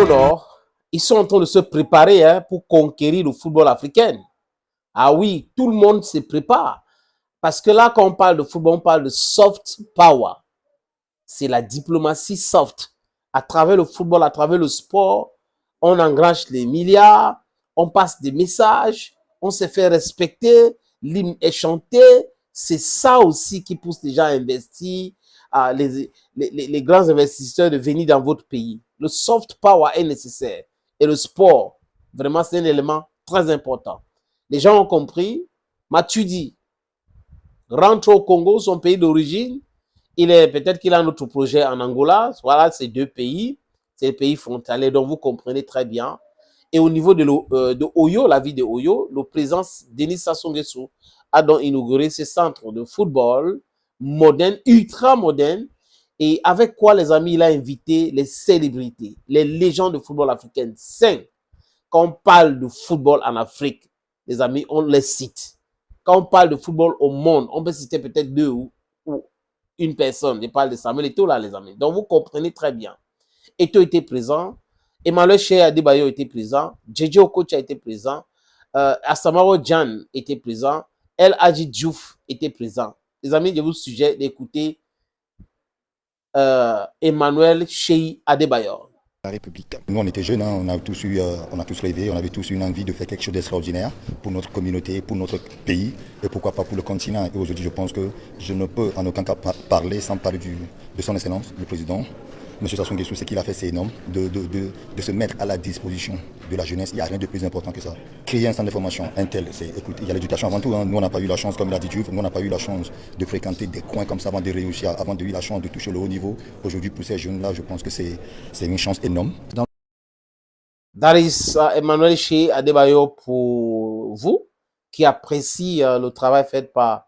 Congo Nord, ils sont en train de se préparer pour conquérir le football africain. Ah oui, tout le monde se prépare. Parce que là, quand on parle de football, on parle de soft power. C'est la diplomatie soft. À travers le football, à travers le sport, on engrange les milliards, on passe des messages, on se fait respecter, l'hymne est chanté. C'est ça aussi qui pousse les gens à investir, les grands investisseurs de venir dans votre pays. Le soft power est nécessaire. Et le sport, vraiment, c'est un élément très important. Les gens ont compris. Matuidi rentre au Congo, son pays d'origine. Peut-être qu'il a un autre projet en Angola. Voilà, ces deux pays. C'est des pays frontaliers, donc vous comprenez très bien. Et au niveau de Oyo, la ville de Oyo, le président Denis Sassou Nguesso a donc inauguré ce centre de football moderne, ultra moderne. Et avec quoi, les amis, il a invité les célébrités, les légendes de football africaines. 5. Quand on parle de football en Afrique, les amis, on les cite. Quand on parle de football au monde, on peut citer peut-être 2 ou une personne. Je parle de Samuel Eto'o là, les amis. Donc, vous comprenez très bien. Eto'o était présent. Emmanuel Cheikh Adebayo était présent. JJ Okocha était présent. Asamaro Djan était présent. El Hadji Diouf était présent. Les amis, je vous suggère d'écouter Emmanuel Cheikh Adebayo. La République. Nous, on était jeunes, on a tous rêvé, on avait tous une envie de faire quelque chose d'extraordinaire pour notre communauté, pour notre pays et pourquoi pas pour le continent. Et aujourd'hui, je pense que je ne peux en aucun cas parler sans parler de son excellence, le président, M. Sassou Nguesso. Ce qu'il a fait, c'est énorme, de se mettre à la disposition de la jeunesse. Il n'y a rien de plus important que ça. Créer un centre de formation, écoute, il y a l'éducation avant tout. Nous, on n'a pas eu la chance, comme l'a dit Diouf, nous, on n'a pas eu la chance de fréquenter des coins comme ça avant de réussir, avant de eu la chance de toucher le haut niveau. Aujourd'hui, pour ces jeunes-là, je pense que c'est une chance énorme. That is Emmanuel Cheikh Adebayo pour vous, qui apprécie le travail fait par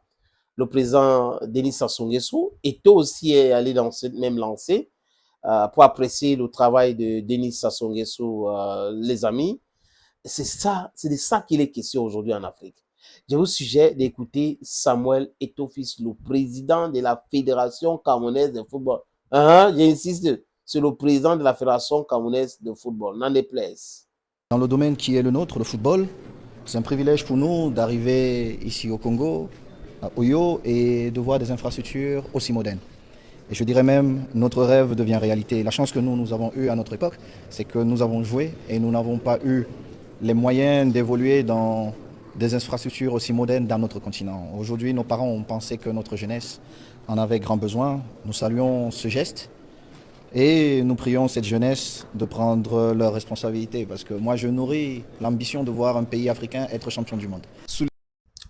le président Denis Sassou Nguesso. Eto'o aussi est allé dans cette même lancée pour apprécier le travail de Denis Sassou Nguesso, les amis. C'est de ça qu'il est question aujourd'hui en Afrique. Je vous suggère d'écouter Samuel Eto'o Fils, le président de la Fédération camerounaise de football. J'insiste, c'est le président de la Fédération camerounaise de football. N'en déplaise. Dans le domaine qui est le nôtre, le football, c'est un privilège pour nous d'arriver ici au Congo, à Oyo, et de voir des infrastructures aussi modernes. Et je dirais même, notre rêve devient réalité. La chance que nous avons eue à notre époque, c'est que nous avons joué et nous n'avons pas eu les moyens d'évoluer dans des infrastructures aussi modernes dans notre continent. Aujourd'hui, nos parents ont pensé que notre jeunesse en avait grand besoin. Nous saluons ce geste et nous prions cette jeunesse de prendre leurs responsabilités parce que moi, je nourris l'ambition de voir un pays africain être champion du monde.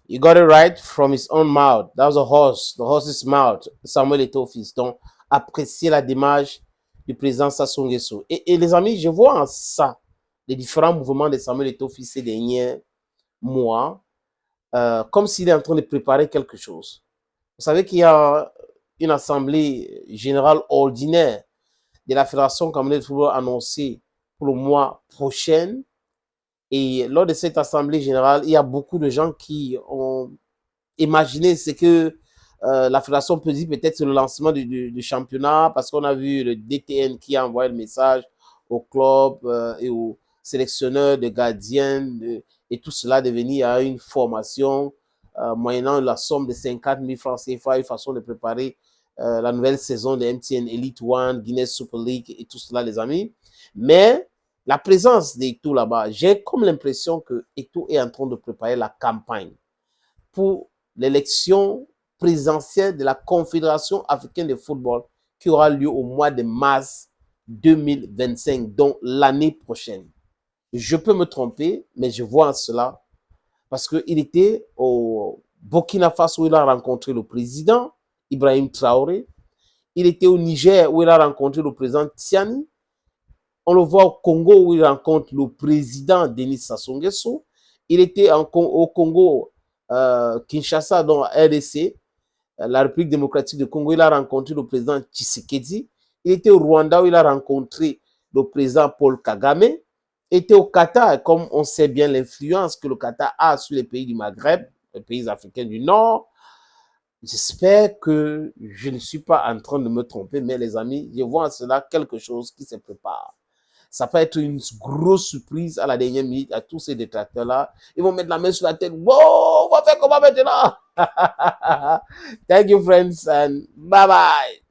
You got it right from his own mouth. That was the horse's mouth, Samuel Eto'o Fils. Donc, appréciez la démarche du président Sassou Nguesso. Et les amis, je vois en ça les différents mouvements de Samuel Eto'o Fils ces derniers mois, comme s'il est en train de préparer quelque chose. Vous savez qu'il y a une assemblée générale ordinaire de la Fédération camerounaise de football annoncée pour le mois prochain. Et lors de cette assemblée générale, il y a beaucoup de gens qui ont imaginé ce que la fédération peut dire peut-être sur le lancement du championnat, parce qu'on a vu le DTN qui a envoyé le message au club et aux sélectionneurs de gardiens et tout cela de venir à une formation moyennant la somme de 50 000 francs CFA, une façon de préparer la nouvelle saison de MTN Elite One, Guinness Super League et tout cela, les amis. Mais la présence d'Eto'o là-bas, j'ai comme l'impression que Eto'o est en train de préparer la campagne pour l'élection présidentielle de la Confédération africaine de football qui aura lieu au mois de mars 2025, donc l'année prochaine. Je peux me tromper, mais je vois cela parce qu'il était au Burkina Faso où il a rencontré le président Ibrahim Traoré. Il était au Niger où il a rencontré le président Tiani. On le voit au Congo où il rencontre le président Denis Sassou Nguesso. Il était au Congo, Kinshasa, dans RDC, la République démocratique du Congo. Il a rencontré le président Tshisekedi. Il était au Rwanda où il a rencontré le président Paul Kagame. Il était au Qatar, comme on sait bien l'influence que le Qatar a sur les pays du Maghreb, les pays africains du Nord. J'espère que je ne suis pas en train de me tromper, mais les amis, je vois en cela quelque chose qui se prépare. ça peut être une grosse surprise à la dernière minute à tous ces détracteurs-là. Ils vont mettre la main sur la tête. Wow, on va faire comment maintenant? Thank you, friends, and bye-bye.